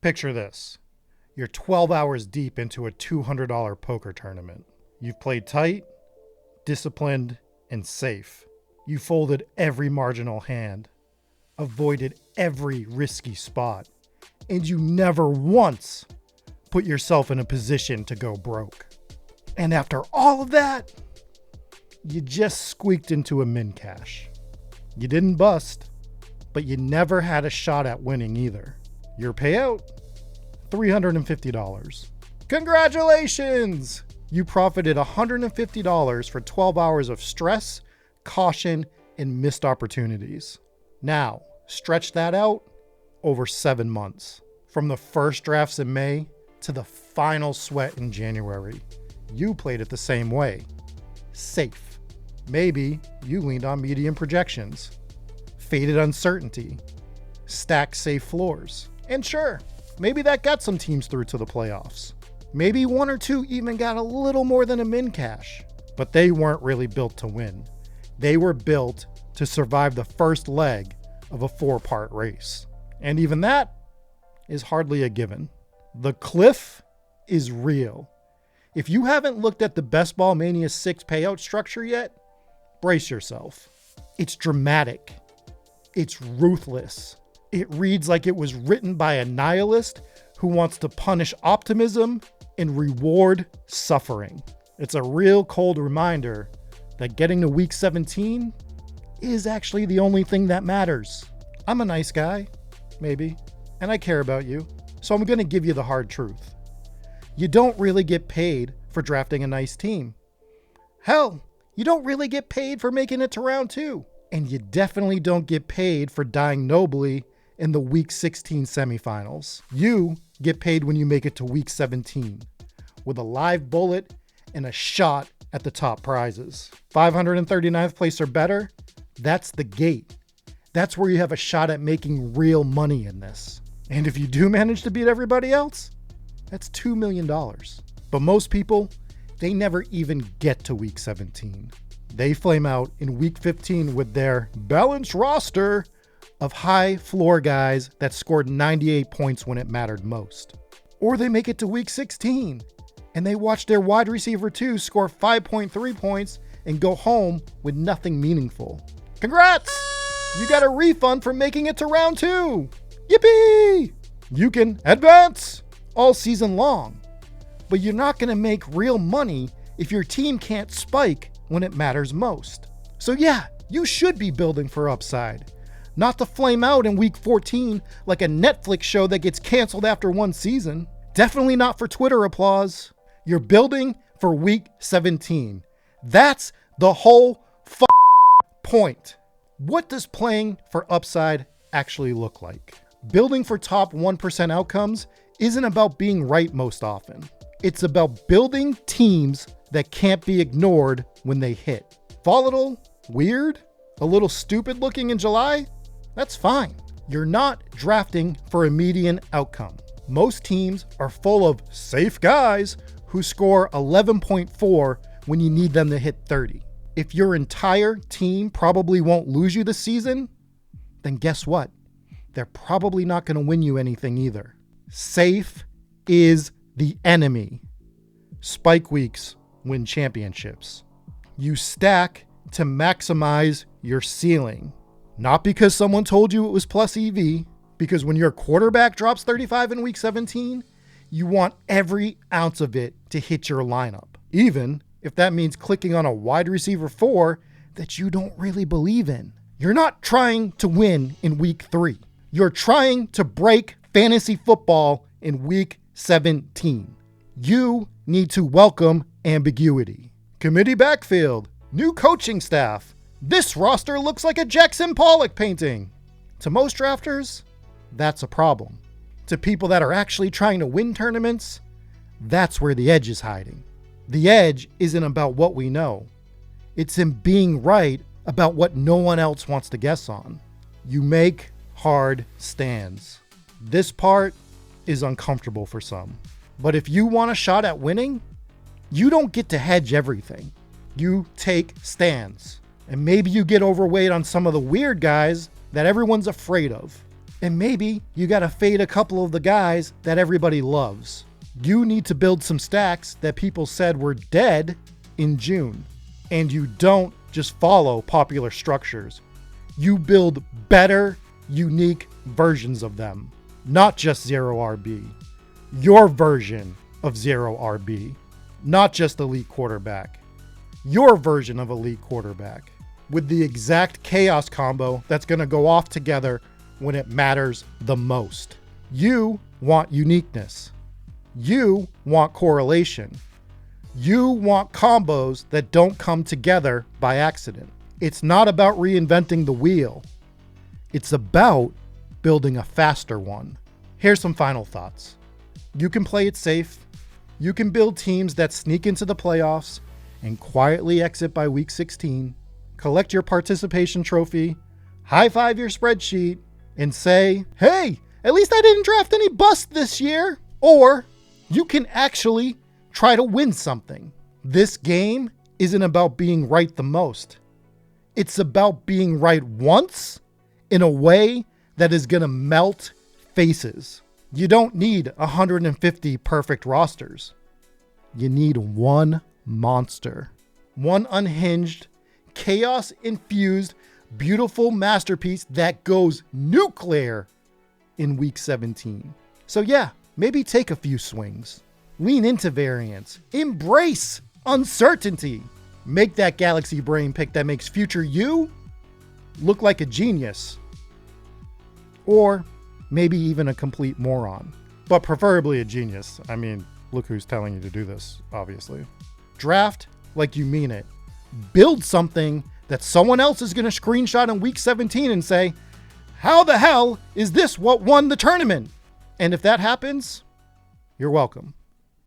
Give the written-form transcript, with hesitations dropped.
Picture this. You're 12 hours deep into a $200 poker tournament. You've played tight, disciplined, and safe. You folded every marginal hand, avoided every risky spot, and you never once put yourself in a position to go broke. And after all of that, you just squeaked into a min cash. You didn't bust, but you never had a shot at winning either. Your payout? $350. Congratulations! You profited $150 for 12 hours of stress, caution, and missed opportunities. Now, stretch that out over 7 months. From the first drafts in May to the final sweat in January. You played it the same way. Safe. Maybe you leaned on medium projections. Faded uncertainty. Stacked safe floors. And sure, maybe that got some teams through to the playoffs. Maybe one or two even got a little more than a min cash. But they weren't really built to win. They were built to survive the first leg of a 4-part race. And even that is hardly a given. The cliff is real. If you haven't looked at the Best Ball Mania 6 payout structure yet, brace yourself. It's dramatic. It's ruthless. It reads like it was written by a nihilist who wants to punish optimism and reward suffering. It's a real cold reminder that getting to week 17 is actually the only thing that matters. I'm a nice guy, maybe, and I care about you, so I'm going to give you the hard truth. You don't really get paid for drafting a nice team. Hell, you don't really get paid for making it to round 2. And you definitely don't get paid for dying nobly in the week 16 semifinals. You get paid when you make it to week 17 with a live bullet and a shot at the top prizes. 539th place or better, that's the gate. That's where you have a shot at making real money in this. And if you do manage to beat everybody else, that's $2 million. But most people, they never even get to week 17. They flame out in week 15 with their balanced roster of high floor guys that scored 98 points when it mattered most. Or they make it to week 16 and they watch their wide receiver 2 score 5.3 points and go home with nothing meaningful. Congrats! You got a refund for making it to round 2. Yippee! You can advance all season long, but you're not going to make real money if your team can't spike when it matters most. So yeah, you should be building for upside, not to flame out in week 14 like a Netflix show that gets canceled after one season. Definitely not for Twitter applause. You're building for week 17. That's the whole point. What does playing for upside actually look like? Building for top 1% outcomes isn't about being right most often. It's about building teams that can't be ignored when they hit. Volatile, weird, a little stupid looking in July? That's fine. You're not drafting for a median outcome. Most teams are full of safe guys who score 11.4 when you need them to hit 30. If your entire team probably won't lose you this season, then guess what? They're probably not going to win you anything either. Safe is the enemy. Spike weeks win championships. You stack to maximize your ceiling. Not because someone told you it was plus EV, because when your quarterback drops 35 in week 17, you want every ounce of it to hit your lineup. Even if that means clicking on a wide receiver 4 that you don't really believe in. You're not trying to win in week 3. You're trying to break fantasy football in week 17. You need to welcome ambiguity. Committee backfield, new coaching staff. This roster looks like a Jackson Pollock painting. To most drafters, that's a problem. To people that are actually trying to win tournaments, that's where the edge is hiding. The edge isn't about what we know. It's in being right about what no one else wants to guess on. You make hard stands. This part is uncomfortable for some. But if you want a shot at winning, you don't get to hedge everything. You take stands. And maybe you get overweight on some of the weird guys that everyone's afraid of. And maybe you got to fade a couple of the guys that everybody loves. You need to build some stacks that people said were dead in June. And you don't just follow popular structures. You build better, unique versions of them. Not just 0 RB. Your version of 0 RB. Not just elite quarterback. Your version of elite quarterback. With the exact chaos combo that's going to go off together when it matters the most. You want uniqueness. You want correlation. You want combos that don't come together by accident. It's not about reinventing the wheel. It's about building a faster one. Here's some final thoughts. You can play it safe. You can build teams that sneak into the playoffs and quietly exit by week 16. Collect your participation trophy, high-five your spreadsheet, and say, hey, at least I didn't draft any busts this year. Or you can actually try to win something. This game isn't about being right the most. It's about being right once in a way that is going to melt faces. You don't need 150 perfect rosters. You need one monster. One unhinged, chaos-infused, beautiful masterpiece that goes nuclear in week 17. So yeah, maybe take a few swings. Lean into variance. Embrace uncertainty. Make that galaxy brain pick that makes future you look like a genius. Or maybe even a complete moron. But preferably a genius. I mean, look who's telling you to do this, obviously. Draft like you mean it. Build something that someone else is going to screenshot in week 17 and say, how the hell is this what won the tournament? And if that happens, you're welcome.